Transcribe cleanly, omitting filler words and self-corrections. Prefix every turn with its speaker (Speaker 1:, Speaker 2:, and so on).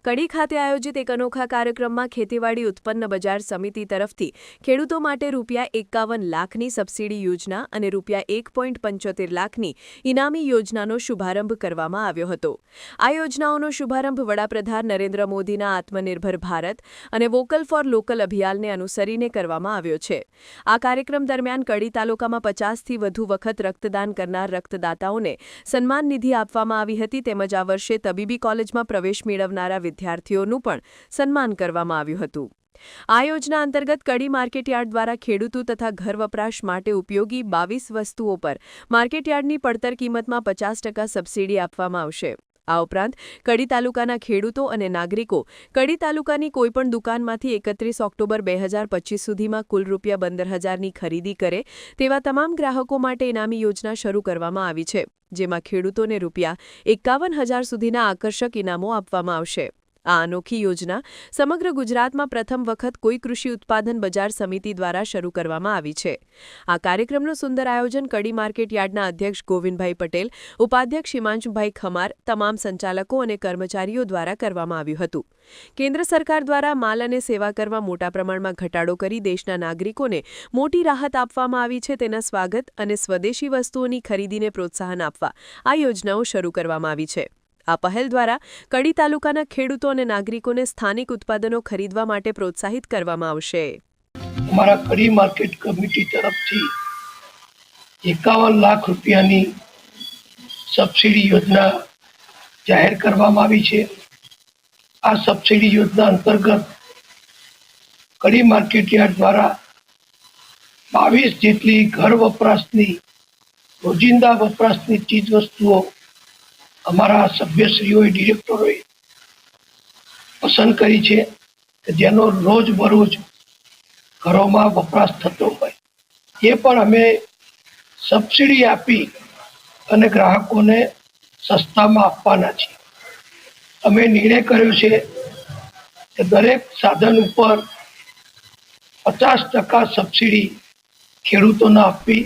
Speaker 1: કડી ખાતે આયોજિત એક અનોખા કાર્યક્રમમાં ખેતીવાડી ઉત્પન્ન બજાર સમિતિ તરફથી ખેડૂતો માટે ₹51 લાખની સબસિડી યોજના અને ₹1.75 લાખની ઇનામી યોજનાનો શુભારંભ કરવામાં આવ્યો હતો। આ યોજનાઓનો શુભારંભ વડાપ્રધાન નરેન્દ્ર મોદીના આત્મનિર્ભર ભારત અને વોકલ ફોર લોકલ અભિયાનને અનુસરીને કરવામાં આવ્યો છે। આ કાર્યક્રમ દરમિયાન કડી તાલુકામાં 50થી વધુ વખત રક્તદાન કરનાર રક્તદાતાઓને સન્માન નિધિ આપવામાં આવી હતી તેમજ આ વર્ષે તબીબી કોલેજમાં પ્રવેશ મેળવનારા વિદ્યાર્થીઓનું પણ સન્માન કરવામાં આવ્યું હતું। આ યોજના અંતર્ગત કડી માર્કેટયાર્ડ દ્વારા ખેડૂતો તથા ઘર વપરાશ માટે ઉપયોગી 22 વસ્તુઓ પર માર્કેટયાર્ડની પડતર કિંમતમાં 50% સબસિડી આપવામાં આવશે। આ ઉપરાંત કડી તાલુકાના ખેડૂતો અને નાગરિકો કડી તાલુકાની કોઈપણ દુકાનમાંથી 31 ઓક્ટોબર 2025 સુધીમાં કુલ ₹15,000ની ખરીદી કરે તેવા તમામ ગ્રાહકો માટે ઇનામી યોજના શરૂ કરવામાં આવી છે, જેમાં ખેડૂતોને ₹51,000 સુધીના આકર્ષક ઇનામો આપવામાં આવશે। આ અનોખી યોજના સમગ્ર ગુજરાતમાં પ્રથમ વખત કોઈ કૃષિ ઉત્પાદન બજાર સમિતિ દ્વારા શરૂ કરવામાં આવી છે। આ કાર્યક્રમનું સુંદર આયોજન કડી માર્કેટયાર્ડના અધ્યક્ષ ગોવિંદભાઈ પટેલ, ઉપાધ્યક્ષ હિમાંશુભાઈ ખમાર, તમામ સંચાલકો અને કર્મચારીઓ દ્વારા કરવામાં આવ્યું હતું। કેન્દ્ર સરકાર દ્વારા માલ અને સેવા કરમાં મોટા પ્રમાણમાં ઘટાડો કરી દેશના નાગરિકોને મોટી રાહત આપવામાં આવી છે, તેના સ્વાગત અને સ્વદેશી વસ્તુઓની ખરીદીને પ્રોત્સાહન આપવા આ યોજનાઓ શરૂ કરવામાં આવી છે। આ પહેલ દ્વારા કડી તાલુકાના ખેડૂતો અને નાગરિકોને સ્થાનિક ઉત્પાદનો ખરીદવા માટે પ્રોત્સાહિત કરવામાં આવશે।
Speaker 2: અમારા કડી માર્કેટ કમિટી તરફથી 51 લાખ રૂપિયાની સબસિડી યોજના જાહેર કરવામાં આવી છે। આ સબસિડી યોજના અંતર્ગત કડી માર્કેટયાર્ડ દ્વારા 22 જેટલી ઘર વપરાશની રોજિંદા વપરાશની ચીજ વસ્તુઓ અમારા સભ્યશ્રીઓએ ડિરેક્ટરોએ પસંદ કરી છે કે જેનો રોજબરોજ ઘરોમાં વપરાશ થતો હોય એ પણ અમે સબસિડી આપી અને ગ્રાહકોને સસ્તામાં આપવાના છીએ। અમે નિર્ણય કર્યો છે કે દરેક સાધન ઉપર 50% સબસિડી ખેડૂતોને આપવી